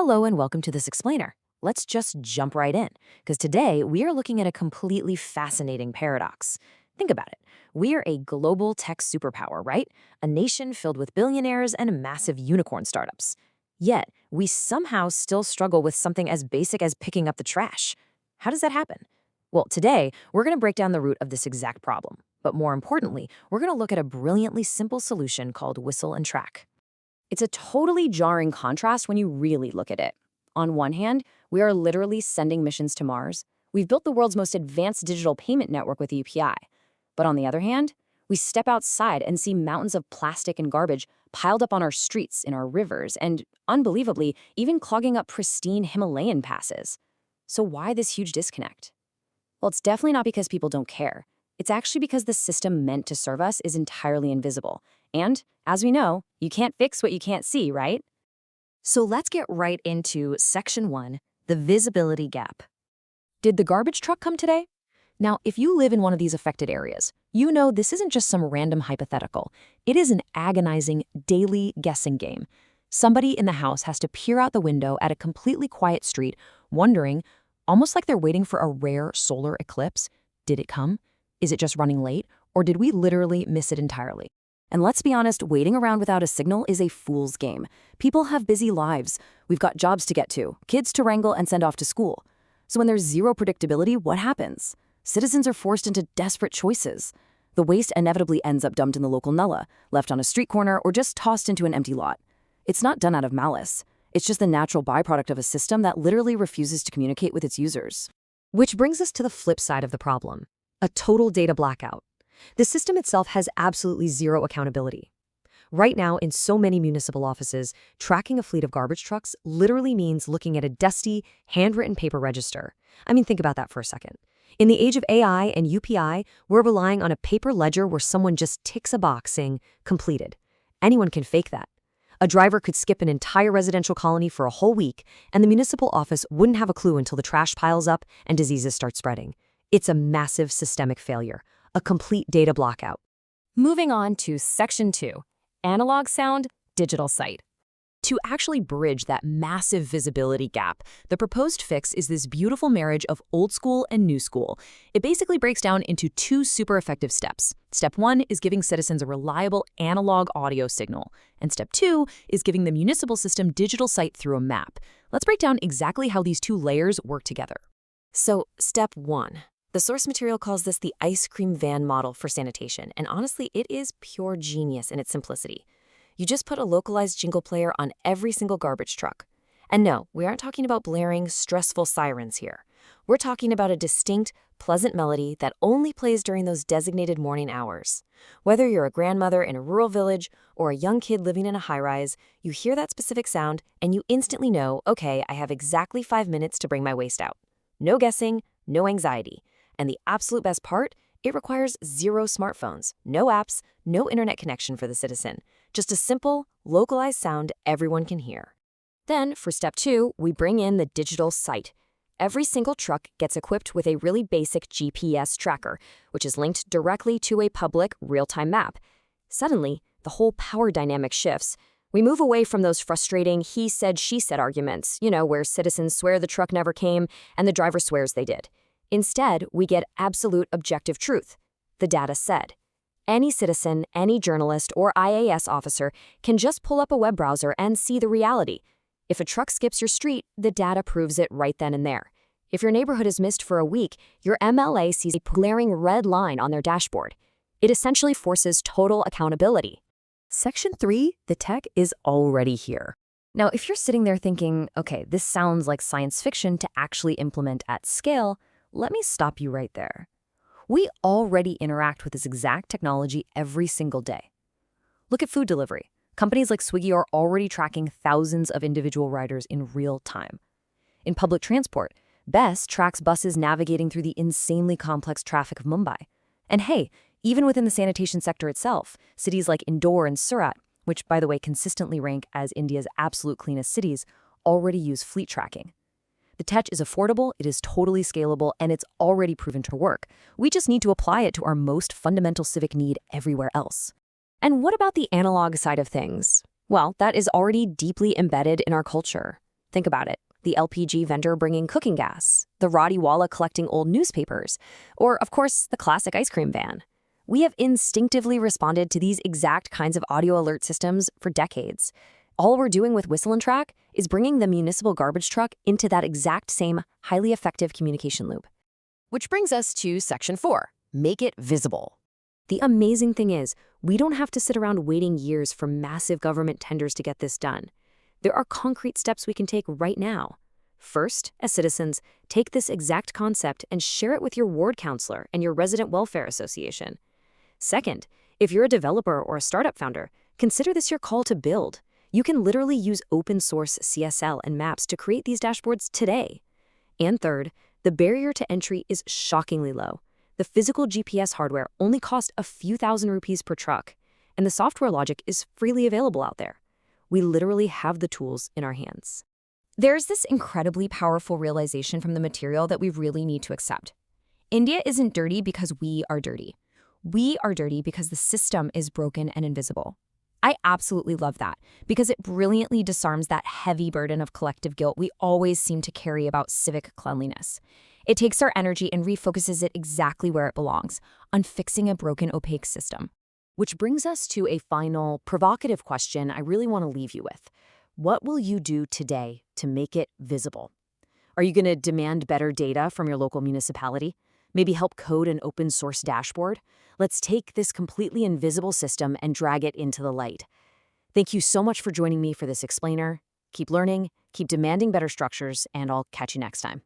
Hello and welcome to this explainer. Let's just jump right in, because today we are looking at a completely fascinating paradox. Think about it. We are a global tech superpower, right? A nation filled with billionaires and massive unicorn startups. Yet, we somehow still struggle with something as basic as picking up the trash. How does that happen? Well, today, we're going to break down the root of this exact problem. But more importantly, we're going to look at a brilliantly simple solution called whistle and track. It's a totally jarring contrast when you really look at it. On one hand, we are literally sending missions to Mars. We've built the world's most advanced digital payment network with UPI. But on the other hand, we step outside and see mountains of plastic and garbage piled up on our streets, in our rivers, and, unbelievably, even clogging up pristine Himalayan passes. So why this huge disconnect? Well, it's definitely not because people don't care. It's actually because the system meant to serve us is entirely invisible. And, as we know, you can't fix what you can't see, right? So let's get right into Section 1, the visibility gap. Did the garbage truck come today? Now, if you live in one of these affected areas, you know this isn't just some random hypothetical. It is an agonizing, daily guessing game. Somebody in the house has to peer out the window at a completely quiet street, wondering, almost like they're waiting for a rare solar eclipse, did it come? Is it just running late? Or did we literally miss it entirely? And let's be honest, waiting around without a signal is a fool's game. People have busy lives. We've got jobs to get to, kids to wrangle and send off to school. So when there's zero predictability, what happens? Citizens are forced into desperate choices. The waste inevitably ends up dumped in the local nullah, left on a street corner, or just tossed into an empty lot. It's not done out of malice. It's just the natural byproduct of a system that literally refuses to communicate with its users. Which brings us to the flip side of the problem. A total data blackout. The system itself has absolutely zero accountability. Right now, in so many municipal offices, tracking a fleet of garbage trucks literally means looking at a dusty, handwritten paper register. I mean, think about that for a second. In the age of AI and UPI, we're relying on a paper ledger where someone just ticks a box saying, completed. Anyone can fake that. A driver could skip an entire residential colony for a whole week, and the municipal office wouldn't have a clue until the trash piles up and diseases start spreading. It's a massive systemic failure, a complete data blockout. Moving on to Section 2, analog sound, digital sight. To actually bridge that massive visibility gap, the proposed fix is this beautiful marriage of old school and new school. It basically breaks down into two super effective steps. Step 1 is giving citizens a reliable analog audio signal, and Step 2 is giving the municipal system digital sight through a map. Let's break down exactly how these two layers work together. So, Step 1. The source material calls this the ice cream van model for sanitation, and honestly, it is pure genius in its simplicity. You just put a localized jingle player on every single garbage truck. And no, we aren't talking about blaring, stressful sirens here. We're talking about a distinct, pleasant melody that only plays during those designated morning hours. Whether you're a grandmother in a rural village or a young kid living in a high-rise, you hear that specific sound and you instantly know, okay, I have exactly 5 minutes to bring my waste out. No guessing, no anxiety. And the absolute best part, it requires zero smartphones, no apps, no internet connection for the citizen. Just a simple, localized sound everyone can hear. Then, for Step 2, we bring in the digital sight. Every single truck gets equipped with a really basic GPS tracker, which is linked directly to a public, real-time map. Suddenly, the whole power dynamic shifts. We move away from those frustrating he said, she said arguments, where citizens swear the truck never came and the driver swears they did. Instead, we get absolute objective truth. The data said. Any citizen, any journalist, or IAS officer can just pull up a web browser and see the reality. If a truck skips your street, the data proves it right then and there. If your neighborhood is missed for a week, your MLA sees a glaring red line on their dashboard. It essentially forces total accountability. Section 3, the tech is already here. Now, if you're sitting there thinking, okay, this sounds like science fiction to actually implement at scale, let me stop you right there. We already interact with this exact technology every single day. Look at food delivery. Companies like Swiggy are already tracking thousands of individual riders in real time. In public transport, Best tracks buses navigating through the insanely complex traffic of Mumbai. And hey, even within the sanitation sector itself, cities like Indore and Surat, which by the way consistently rank as India's absolute cleanest cities, already use fleet tracking. The tech is affordable, it is totally scalable, and it's already proven to work. We just need to apply it to our most fundamental civic need everywhere else. And what about the analog side of things? Well, that is already deeply embedded in our culture. Think about it. The LPG vendor bringing cooking gas, the Radiwala collecting old newspapers, or, of course, the classic ice cream van. We have instinctively responded to these exact kinds of audio alert systems for decades. All we're doing with Whistle and Track is bringing the municipal garbage truck into that exact same highly effective communication loop. Which brings us to Section 4, make it visible. The amazing thing is, we don't have to sit around waiting years for massive government tenders to get this done. There are concrete steps we can take right now. First, as citizens, take this exact concept and share it with your ward counselor and your resident welfare association. Second, if you're a developer or a startup founder, consider this your call to build. You can literally use open source CSL and maps to create these dashboards today. And third, the barrier to entry is shockingly low. The physical GPS hardware only costs a few thousand rupees per truck, and the software logic is freely available out there. We literally have the tools in our hands. There's this incredibly powerful realization from the material that we really need to accept. India isn't dirty because we are dirty. We are dirty because the system is broken and invisible. I absolutely love that because it brilliantly disarms that heavy burden of collective guilt we always seem to carry about civic cleanliness. It takes our energy and refocuses it exactly where it belongs, on fixing a broken, opaque system. Which brings us to a final, provocative question I really want to leave you with. What will you do today to make it visible? Are you going to demand better data from your local municipality? Maybe help code an open source dashboard? Let's take this completely invisible system and drag it into the light. Thank you so much for joining me for this explainer. Keep learning, keep demanding better structures, and I'll catch you next time.